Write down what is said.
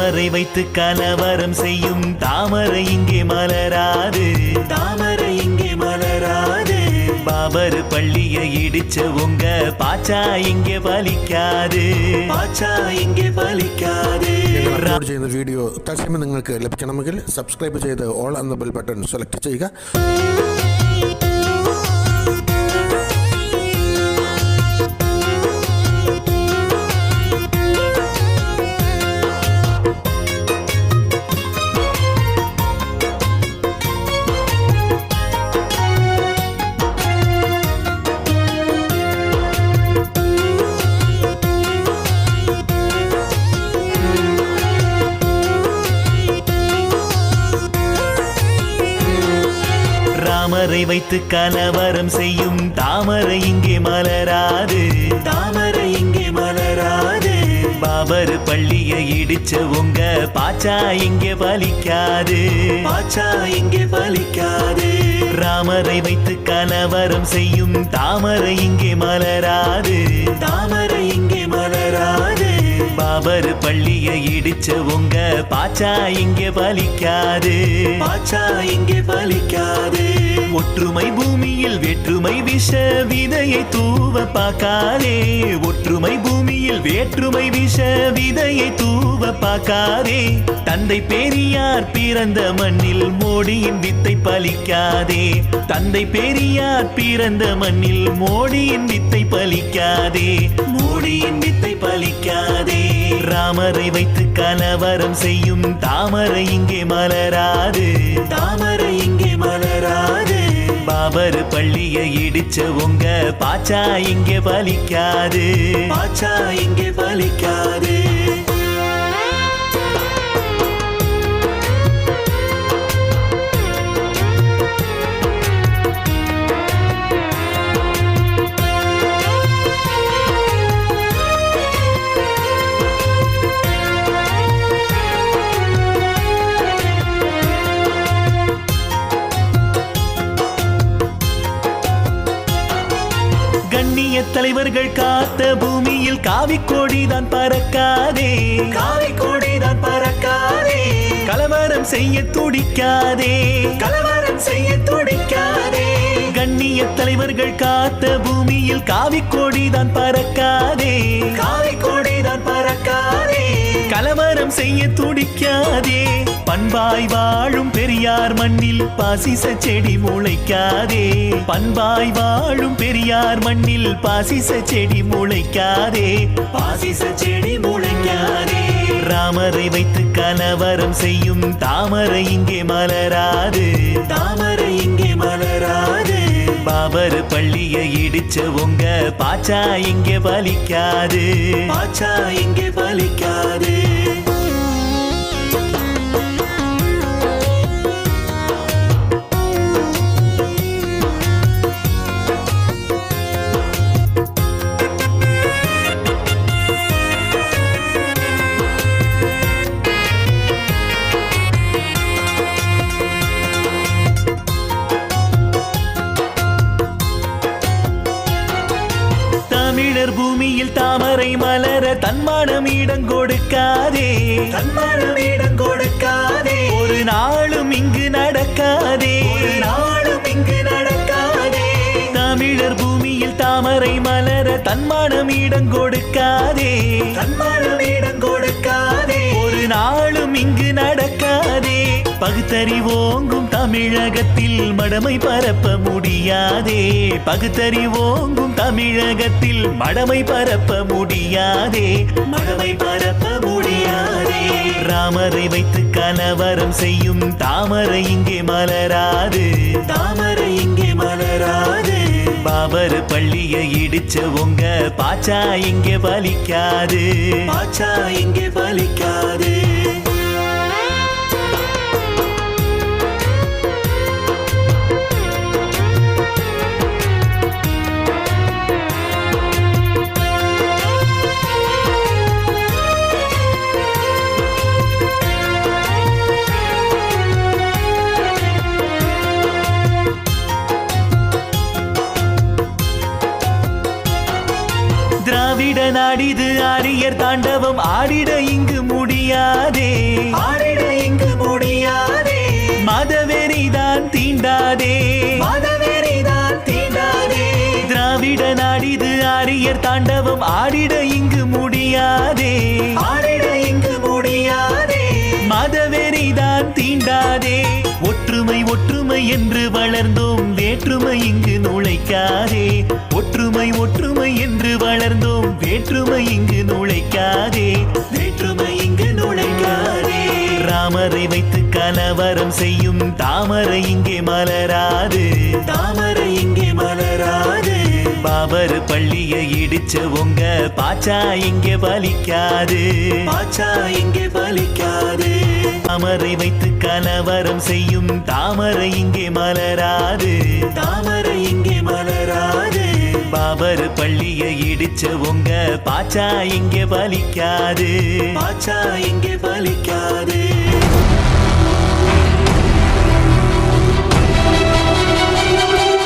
ராமரை வைத்து கலவரம் செய்யும் தாமரை இங்கே மலராது, தாமரை இங்கே மலராது. பாபர் பள்ளியை இடிச்ச உங்க பாச்சா இங்கே பலிக்காது, பாச்சா ഇங்கே പലിക്കാതെ. അപ്ലോഡ് ചെയ്യുന്ന വീഡിയോ തത്സമയം നിങ്ങൾക്ക് ലഭിക്കണമെങ്കിൽ സബ്സ്ക്രൈബ് ചെയ്ത് ഓൾ എന്ന ബെൽ ബട്ടൺ സെലക്ട് ചെയ്യുക. ராமரை வைத்து கலவரம் செய்யும் தாமரை இங்கே மலராது, தாமரை இங்கே மலராது. பாபர் பள்ளியை இடிச்ச உங்க பாச்சா இங்கே பலிக்காது, பாச்சா இங்கே பலிக்காது. ராமரை வைத்து கலவரம் செய்யும் தாமரை இங்கே மலராது, தாமரை இங்கே மலராது. பாபர் பள்ளியை இடிச்ச உங்க பாச்சா இங்கே பலிக்காது, பாச்சா இங்கே பலிக்காது. ஒற்றுமை பூமியில் வேற்றுமை விஷ விதையை தூவ பார்க்காதே, ஒற்றுமை பூமியில் வேற்றுமை விஷ விதையை தூவ பார்க்காதே. தந்தை பெரியார் பிறந்த மண்ணில் மோடியின் வித்தை பலிக்காதே, தந்தை பெரியார் பிறந்த மண்ணில் மோடியின் வித்தை பலிக்காதே, மோடியின் வித்தை பலிக்காதே. ராமரை வைத்து கலவரம் செய்யும் தாமரை இங்கே மலராது, தாமரை இங்கே மலராது. பாபர் பள்ளியை இடிச்ச உங்க பாச்சா இங்கே பலிக்காது, பாச்சா இங்கே பலிக்காது. தலைவர்கள் காத்த பூமியில் காவிக்கொடிதான் பறக்காதே, காவிக்கொடிதான் பறக்காதே. கலவரம் செய்ய துடிக்காதே, கலவரம் செய்ய துடிக்காதே. கண்ணிய தலைவர்கள் காத்த பூமியில் காவிக்கொடிதான் பறக்காதே, காவிக்கொடிதான் பறக்காதே. கலவரம் செய்ய துடிக்காதே. பண்பாய் வாழும் பெரியார் மண்ணில் பாசிச செடி முளைக்காதே, பண்பாய் வாழும் பெரியார் மண்ணில் பாசிச செடி முளைக்காதே, பாசிச செடி முளைக்காதே. ராமரை வைத்து கலவரம் செய்யும் தாமரை இங்கே மலராது, தாமரை இங்கே மலராது. பாபர் பள்ளியை இடிச்ச உங்க பாச்சா இங்கே பலிக்காது, பாச்சா இங்கே பலிக்காது. தமிழர் பூமியில் தாமரை மலர தன்மானம் இடம் கொடுக்காதே, தன்மானம் இடம் கொடுக்காதே. ஒரு நாளும் இங்கு நடக்காதே, ஒரு நாளும் இங்கு நடக்காதே. தமிழர் பூமியில் தாமரை மலர தன்மானம் இடம் கொடுக்காதே, தன்மானம் இடம் கொடுக்காதே. ஒரு நாளும் இங்கு நடக்காதே. பகுத்தறிவோங்கும் தமிழகத்தில் மடமை பரப்ப முடியாதே, பகுத்தறிவோங்கும் தமிழகத்தில் மடமை பரப்ப முடியாதே, மடமை பரப்ப முடியாதே. ராமரை வைத்து கலவரம் செய்யும் தாமரை இங்கே மலராது, தாமரை இங்கே மலராது. பாபர் பள்ளியை இடிச்ச உங்க பாச்சா இங்கே பலிக்காது, பாச்சா இங்கே பலிக்காது. நாடிது ஆரியர் தாண்டவம் ஆடிட இங்கு முடிய முடியாதே, ஆடிட இங்கு முடியாதே, மதவெறிதான் தீண்டாதே, மதவெறிதான் தீண்டாதே, திராவிட நாடிது ஆரியர் தாண்டவம் ஆடிட இங்கு முடியாதே, ஆடிட இங்கு முடியாதே, மதவெறிதான் தீண்டாதே. ஒற்றுமை ஒற்றுமை என்று வளர்ந்தோம், வேற்றுமை இங்கு நுழைக்காதே. ஒற்றுமை ஒற்றுமை என்று வளர்ந்தோம், வேற்றுமை இங்கு நுழைக்காதே, வேற்றுமை இங்கு நுழைக்காதே. ராமரை வைத்து கலவரம் செய்யும் தாமரை இங்கே மலராது, தாமரை இங்கே மலராது, பாபர் பள்ளியை இடிச்ச உங்க பாச்சா இங்கே பலிக்காது, பாச்சா இங்கே பலிக்காது. தாமரை வைத்து கலவரம் செய்யும் தாமரை இங்கே மலராது, தாமரை இங்கே மலராது, பாபர் பள்ளியை இடிச்ச உங்க பாச்சா இங்கே பலிக்காது, பாச்சா இங்கே பலிக்காது.